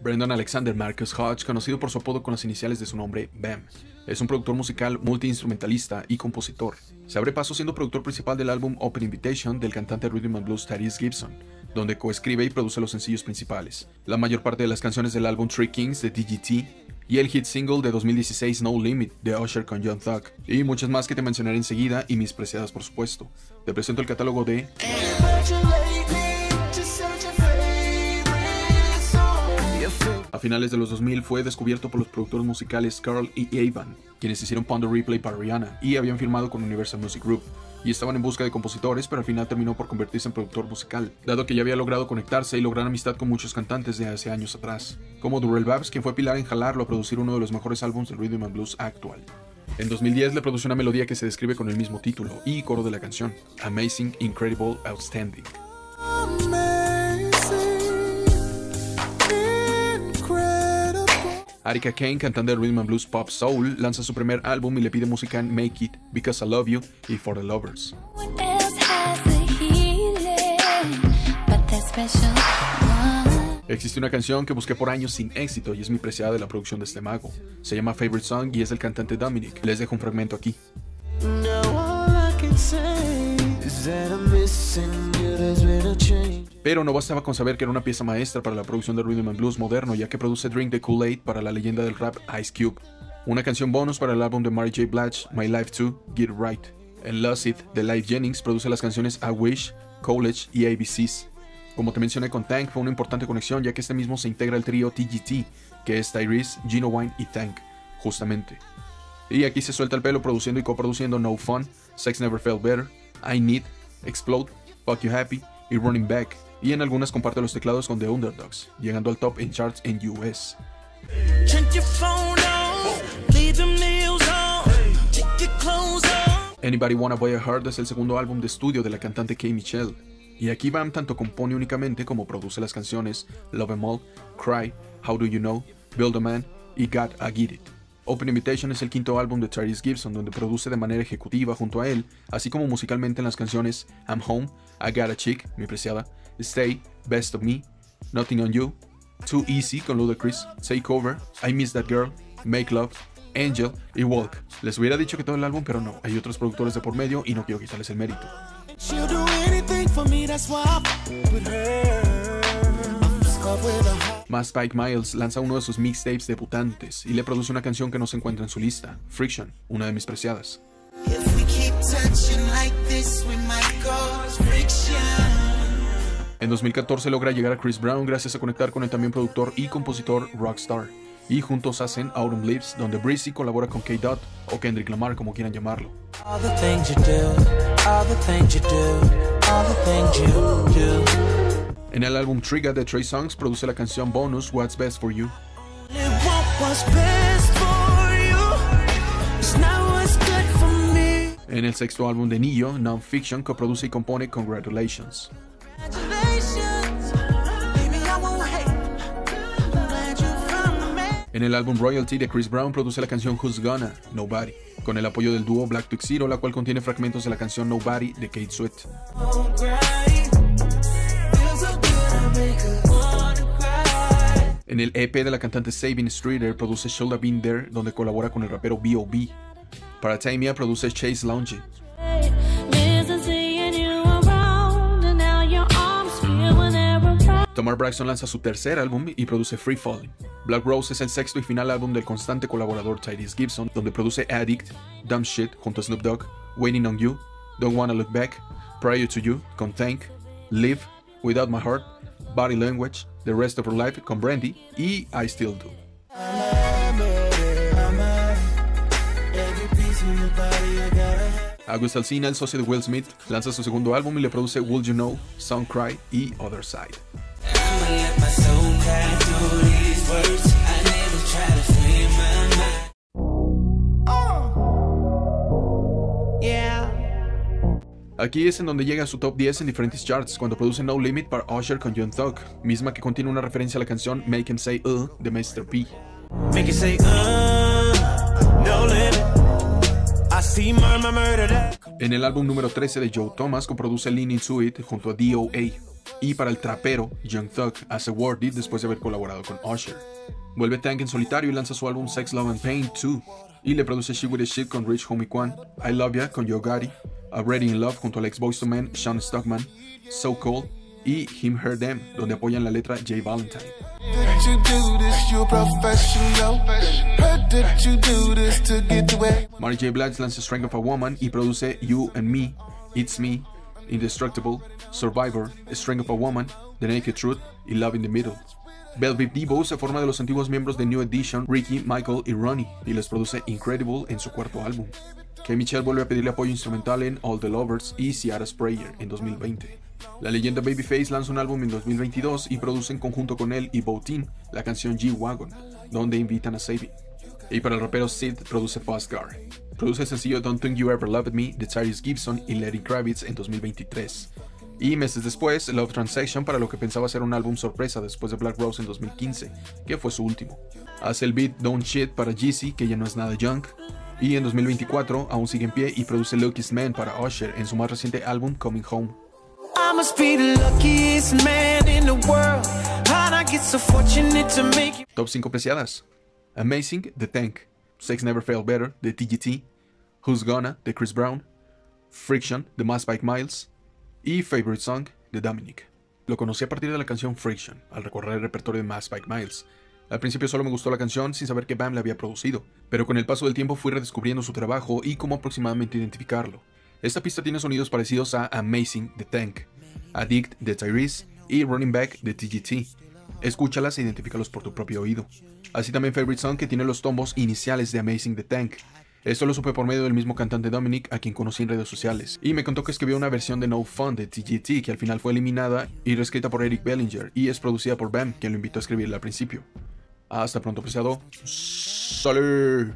Brendan Alexander Marcus Hodge, conocido por su apodo con las iniciales de su nombre, Bam, es un productor musical, multiinstrumentalista y compositor. Se abre paso siendo productor principal del álbum Open Invitation del cantante Rhythm and Blues Tyrese Gibson, donde coescribe y produce los sencillos principales, la mayor parte de las canciones del álbum Three Kings de DGT, y el hit single de 2016 No Limit de Usher con Young Thug, y muchas más que te mencionaré enseguida y mis preciadas por supuesto. Te presento el catálogo de... A finales de los 2000 fue descubierto por los productores musicales Carl y Avon, quienes hicieron Pon the Replay para Rihanna y habían firmado con Universal Music Group, y estaban en busca de compositores, pero al final terminó por convertirse en productor musical, dado que ya había logrado conectarse y lograr amistad con muchos cantantes de hace años atrás, como Durrell Babs, quien fue pilar en jalarlo a producir uno de los mejores álbumes del Rhythm and Blues actual. En 2010 le produjo una melodía que se describe con el mismo título y coro de la canción, Amazing, Incredible, Outstanding. Arika Kane, cantante de Rhythm and Blues Pop Soul, lanza su primer álbum y le pide música en Make It, Because I Love You y For the Lovers. Existe una canción que busqué por años sin éxito y es mi preciada de la producción de este mago. Se llama Favorite Song y es del cantante Dominic. Les dejo un fragmento aquí. Pero no bastaba con saber que era una pieza maestra para la producción de Rhythm and Blues moderno, ya que produce Drink the Kool-Aid para la leyenda del rap Ice Cube, una canción bonus para el álbum de Mary J. Blige, My Life Too, Get It Right. En Lucid, de Live Jennings, produce las canciones I Wish, College y ABCs. Como te mencioné con Tank, fue una importante conexión, ya que este mismo se integra al trío TGT, que es Tyrese, Genuine y Tank, justamente. Y aquí se suelta el pelo produciendo y coproduciendo No Fun, Sex Never Felt Better, I Need, Explode, Fuck You Happy y Running Back, y en algunas comparte los teclados con The Underdogs, llegando al top en charts en US. Anybody Wanna Buy a Heart es el segundo álbum de estudio de la cantante K. Michelle, y aquí Bam tanto compone únicamente como produce las canciones Love 'Em All, Cry, How Do You Know, Build a Man y Got a Get It. Open Invitation es el quinto álbum de Tyrese Gibson, donde produce de manera ejecutiva junto a él, así como musicalmente en las canciones I'm Home, I Got a Chick, mi preciada, Stay, Best of Me, Nothing on You, Too Easy con Ludacris, Take Over, I Miss That Girl, Make Love, Angel y Walk. Les hubiera dicho que todo el álbum, pero no, hay otros productores de por medio y no quiero quitarles el mérito. Más Spike Miles lanza uno de sus mixtapes debutantes y le produce una canción que no se encuentra en su lista, Friction, una de mis preciadas. En 2014 logra llegar a Chris Brown gracias a conectar con el también productor y compositor Rockstar, y juntos hacen Autumn Leaves, donde Breezy colabora con K-Dot o Kendrick Lamar, como quieran llamarlo. En el álbum Trigger de Trey Songz produce la canción bonus What's Best for You. En el sexto álbum de Ne-Yo, Non-Fiction, coproduce y compone Congratulations. En el álbum Royalty de Chris Brown produce la canción Who's Gonna, Nobody, con el apoyo del dúo Black Tuxedo, la cual contiene fragmentos de la canción Nobody de Kate Sweat. En el EP de la cantante Sabin Streeter produce Should Have Been There, donde colabora con el rapero B.O.B. Para Tamia produce Chase Lounge. Tamar Braxton lanza su tercer álbum y produce Free Falling. Black Rose es el sexto y final álbum del constante colaborador Tyrese Gibson, donde produce Addict, Dumb Shit junto a Snoop Dogg, Waiting on You, Don't Wanna Look Back, Prior to You con Tank, Live, Without My Heart, Body Language, The Rest of Her Life con Brandy y I Still Do. August Alsina, el socio de Will Smith, lanza su segundo álbum y le produce Would You Know, Song Cry y Other Side. Aquí es en donde llega a su top 10 en diferentes charts, cuando produce No Limit para Usher con Young Thug, misma que contiene una referencia a la canción Make 'Em Say de Mr. P. Make it say, no limit. I see murder. En el álbum número 13 de Joe Thomas, coproduce Lean Into It junto a D.O.A. Y para el trapero, Young Thug hace Worth It después de haber colaborado con Usher. Vuelve Tank en solitario y lanza su álbum Sex, Love and Pain 2. Y le produce She With A Shit con Rich Homie Quan, I Love Ya con Yo Gotti, Already In Love junto al ex Boyz II Men Sean Stockman, So Cold y Him Her Them, donde apoyan la letra Jay Valentine. Mary J. Blige lanza Strength of a Woman y produce You and Me, It's Me, Indestructible, Survivor, Strength of a Woman, The Naked Truth y Love in the Middle. Velvet Devo se forma de los antiguos miembros de New Edition, Ricky, Michael y Ronnie, y les produce Incredible en su cuarto álbum. K. Michelle vuelve a pedirle apoyo instrumental en All the Lovers y Ciara's Prayer en 2020. La leyenda Babyface lanza un álbum en 2022 y produce en conjunto con él y Botin la canción G-Wagon, donde invitan a Saving. Y para el rapero Sid produce Fast Car. Produce el sencillo Don't Think You Ever Loved Me de Tyrese Gibson y Lenny Kravitz en 2023. Y meses después, Love Transaction para lo que pensaba ser un álbum sorpresa después de Black Rose en 2015, que fue su último. Hace el beat Don't Shit para Jeezy, que ya no es nada junk. Y en 2024 aún sigue en pie y produce Luckiest Man para Usher en su más reciente álbum Coming Home. Top 5 preciadas: Amazing de Tank, Sex Never Felt Better de TGT, Who's Gonna de Chris Brown, Friction de Mass Spike Miles y Favorite Song de Dominic. Lo conocí a partir de la canción Friction, al recorrer el repertorio de Mass Spike Miles. Al principio solo me gustó la canción sin saber que Bam la había producido, pero con el paso del tiempo fui redescubriendo su trabajo y cómo aproximadamente identificarlo. Esta pista tiene sonidos parecidos a Amazing de Tank, Addict de Tyrese y Running Back de TGT. Escúchalas e identifícalos por tu propio oído. Así también Favorite Song, que tiene los tombos iniciales de Amazing de Tank. Esto lo supe por medio del mismo cantante Dominic, a quien conocí en redes sociales, y me contó que escribió una versión de No Fun de TGT que al final fue eliminada y reescrita por Eric Bellinger, y es producida por Bam, quien lo invitó a escribirla al principio. Hasta pronto, apreciado. ¡Salud!